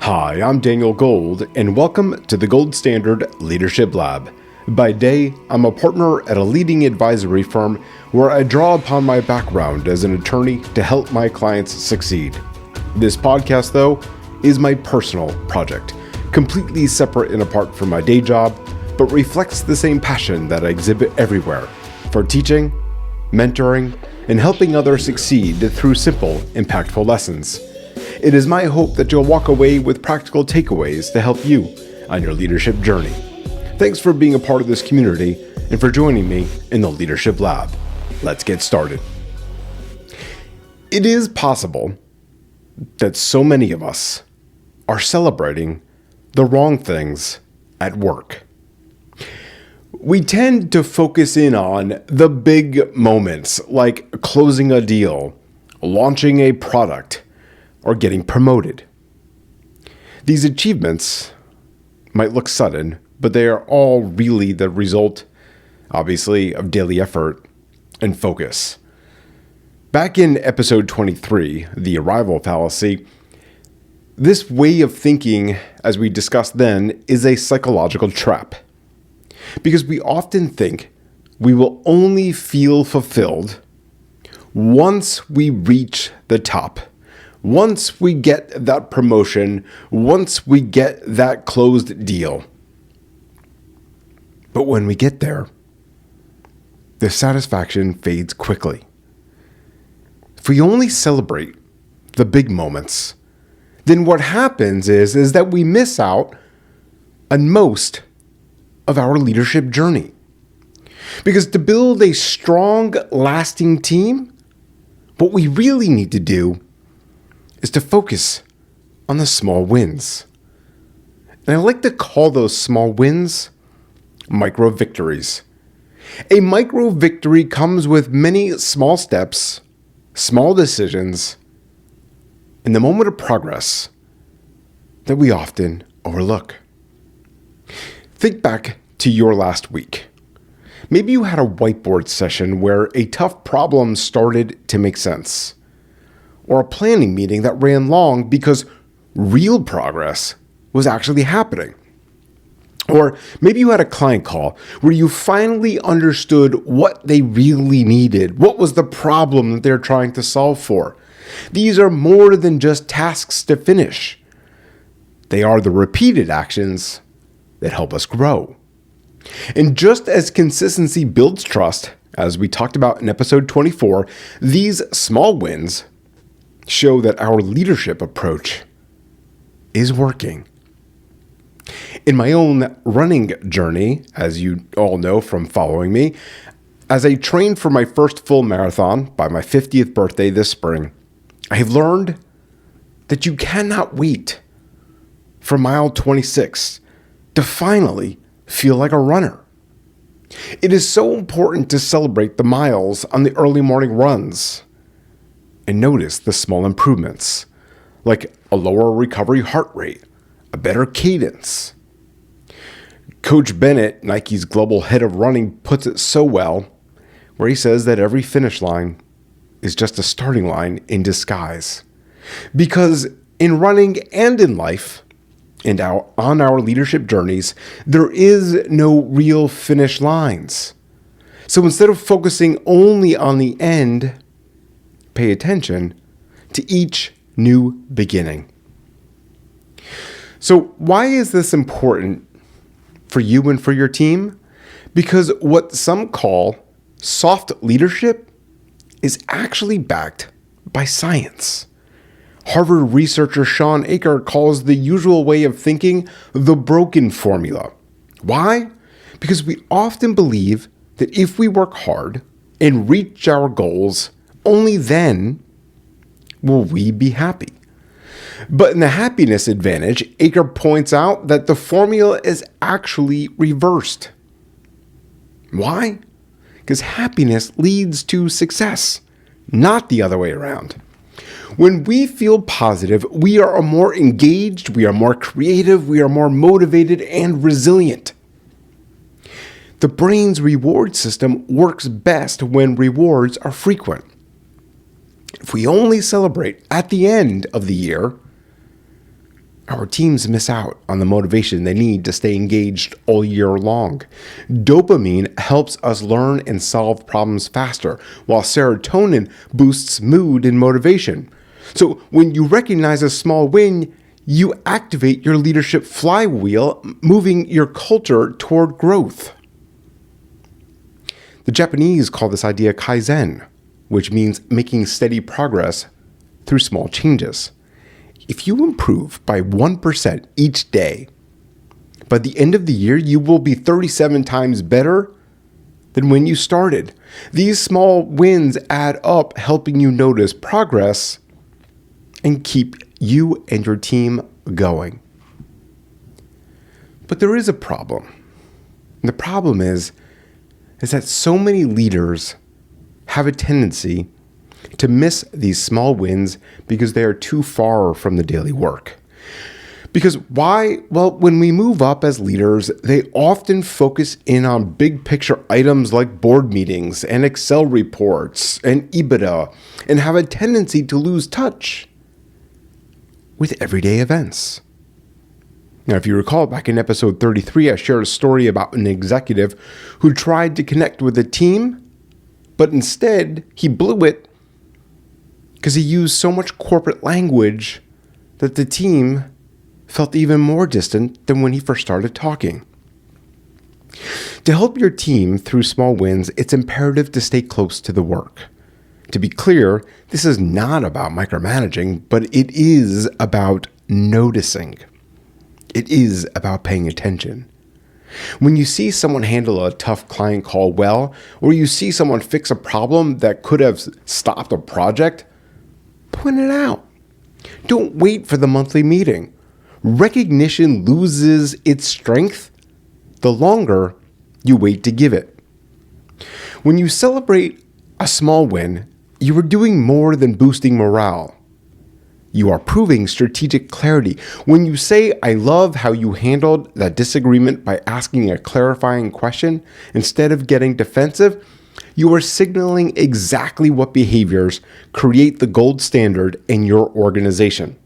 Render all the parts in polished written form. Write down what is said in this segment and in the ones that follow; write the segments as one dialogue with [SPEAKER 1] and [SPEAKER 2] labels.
[SPEAKER 1] Hi, I'm Daniel Gold, and welcome to the Gold Standard Leadership Lab. By day, I'm a partner at a leading advisory firm where I draw upon my background as an attorney to help my clients succeed. This podcast, though, is my personal project, completely separate and apart from my day job, but reflects the same passion that I exhibit everywhere for teaching, mentoring, and helping others succeed through simple, impactful lessons. It is my hope that you'll walk away with practical takeaways to help you on your leadership journey. Thanks for being a part of this community and for joining me in the Leadership Lab. Let's get started. It is possible that so many of us are celebrating the wrong things at work. We tend to focus in on the big moments like closing a deal, launching a product, or getting promoted. These achievements might look sudden, but they are all really the result, obviously, of daily effort and focus. Back in episode 23, the Arrival Fallacy, this way of thinking, as we discussed then, is a psychological trap. Because we often think we will only feel fulfilled once we reach the top. Once we get that promotion, once we get that closed deal. But when we get there, the satisfaction fades quickly. If we only celebrate the big moments, then what happens is that we miss out on most of our leadership journey. Because to build a strong, lasting team, what we really need to do is to focus on the small wins. And I like to call those small wins micro-victories. A micro-victory comes with many small steps, small decisions, and the moment of progress that we often overlook. Think back to your last week. Maybe you had a whiteboard session where a tough problem started to make sense. Or a planning meeting that ran long because real progress was actually happening. Or maybe you had a client call where you finally understood what they really needed, what was the problem that they're trying to solve for. These are more than just tasks to finish. They are the repeated actions that help us grow. And just as consistency builds trust, as we talked about in episode 24, these small wins show that our leadership approach is working. In my own running journey, as you all know from following me, as I trained for my first full marathon by my 50th birthday this spring, I have learned that you cannot wait for mile 26 to finally feel like a runner. It is so important to celebrate the miles on the early morning runs and notice the small improvements, like a lower recovery heart rate, a better cadence. Coach Bennett, Nike's global head of running, puts it so well, where he says that every finish line is just a starting line in disguise. Because in running and in life, and on our leadership journeys, there is no real finish lines. So instead of focusing only on the end, pay attention to each new beginning. So why is this important for you and for your team? Because what some call soft leadership is actually backed by science. Harvard researcher Shawn Achor calls the usual way of thinking the broken formula. Why? Because we often believe that if we work hard and reach our goals, only then will we be happy. But in the happiness advantage, Achor points out that the formula is actually reversed. Why? Because happiness leads to success, not the other way around. When we feel positive, we are more engaged, we are more creative, we are more motivated and resilient. The brain's reward system works best when rewards are frequent. If we only celebrate at the end of the year, our teams miss out on the motivation they need to stay engaged all year long. Dopamine helps us learn and solve problems faster, while serotonin boosts mood and motivation. So when you recognize a small win, you activate your leadership flywheel, moving your culture toward growth. The Japanese call this idea Kaizen, which means making steady progress through small changes. If you improve by 1% each day, by the end of the year, you will be 37 times better than when you started. These small wins add up, helping you notice progress and keep you and your team going. But there is a problem. And the problem is that so many leaders have a tendency to miss these small wins because they are too far from the daily work. Because why? Well, when we move up as leaders, they often focus in on big picture items like board meetings and Excel reports and EBITDA, and have a tendency to lose touch with everyday events. Now, if you recall, back in episode 33, I shared a story about an executive who tried to connect with a team, but instead he blew it because he used so much corporate language that the team felt even more distant than when he first started talking. To help your team through small wins, it's imperative to stay close to the work. To be clear, this is not about micromanaging, but it is about noticing. It is about paying attention. When you see someone handle a tough client call well, or you see someone fix a problem that could have stopped a project, point it out. Don't wait for the monthly meeting. Recognition loses its strength the longer you wait to give it. When you celebrate a small win, you are doing more than boosting morale. You are proving strategic clarity. When you say, "I love how you handled that disagreement by asking a clarifying question instead of getting defensive," you are signaling exactly what behaviors create the gold standard in your organization.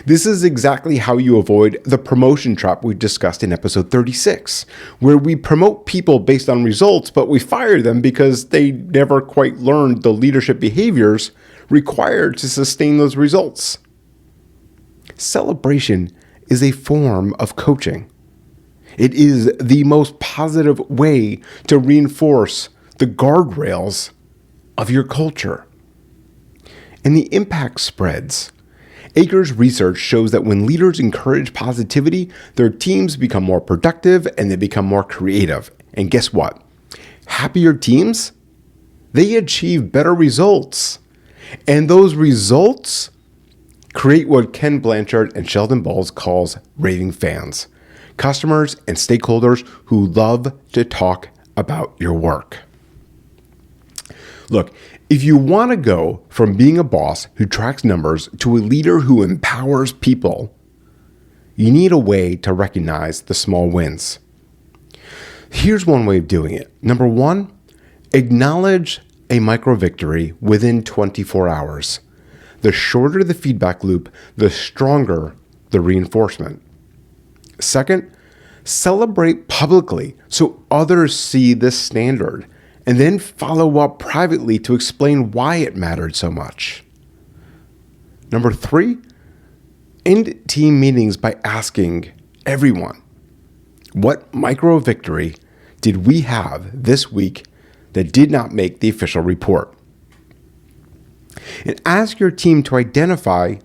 [SPEAKER 1] This is exactly how you avoid the promotion trap we discussed in episode 36, where we promote people based on results, but we fire them because they never quite learned the leadership behaviors required to sustain those results. Celebration is a form of coaching. It is the most positive way to reinforce the guardrails of your culture. And the impact spreads. Achor's research shows that when leaders encourage positivity, their teams become more productive and they become more creative. And guess what? Happier teams, they achieve better results. And those results create what Ken Blanchard and Sheldon Balls calls raving fans. Customers and stakeholders who love to talk about your work. Look, if you want to go from being a boss who tracks numbers to a leader who empowers people, you need a way to recognize the small wins. Here's one way of doing it. Number one, acknowledge a micro-victory within 24 hours. The shorter the feedback loop, the stronger the reinforcement. Second, celebrate publicly so others see this standard, and then follow up privately to explain why it mattered so much. Number three, end team meetings by asking everyone, what micro-victory did we have this week that did not make the official report? And ask your team to identify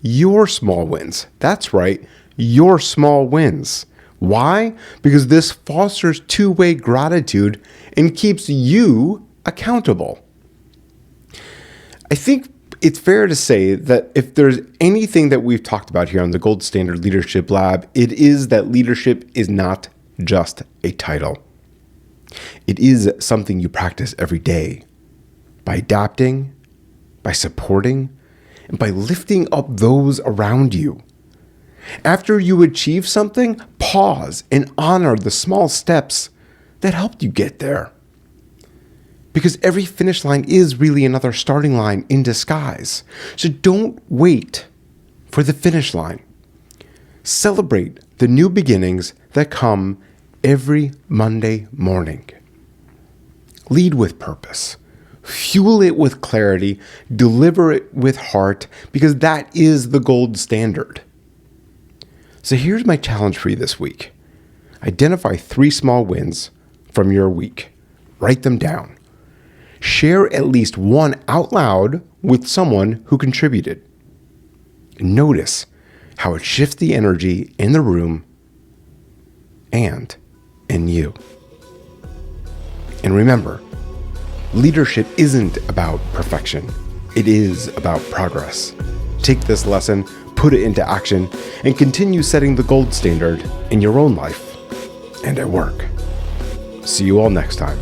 [SPEAKER 1] your small wins. That's right, your small wins. Why? Because this fosters two-way gratitude and keeps you accountable. I think it's fair to say that if there's anything that we've talked about here on the Gold Standard Leadership Lab, it is that leadership is not just a title. It is something you practice every day by adapting, by supporting, and by lifting up those around you. After you achieve something, pause and honor the small steps that helped you get there. Because every finish line is really another starting line in disguise. So don't wait for the finish line. Celebrate the new beginnings that come every Monday morning. Lead with purpose. Fuel it with clarity. Deliver it with heart, because that is the gold standard. So here's my challenge for you this week. Identify 3 small wins from your week. Write them down. Share at least one out loud with someone who contributed. Notice how it shifts the energy in the room and in you. And remember, leadership isn't about perfection. It is about progress. Take this lesson, put it into action, and continue setting the gold standard in your own life and at work. See you all next time.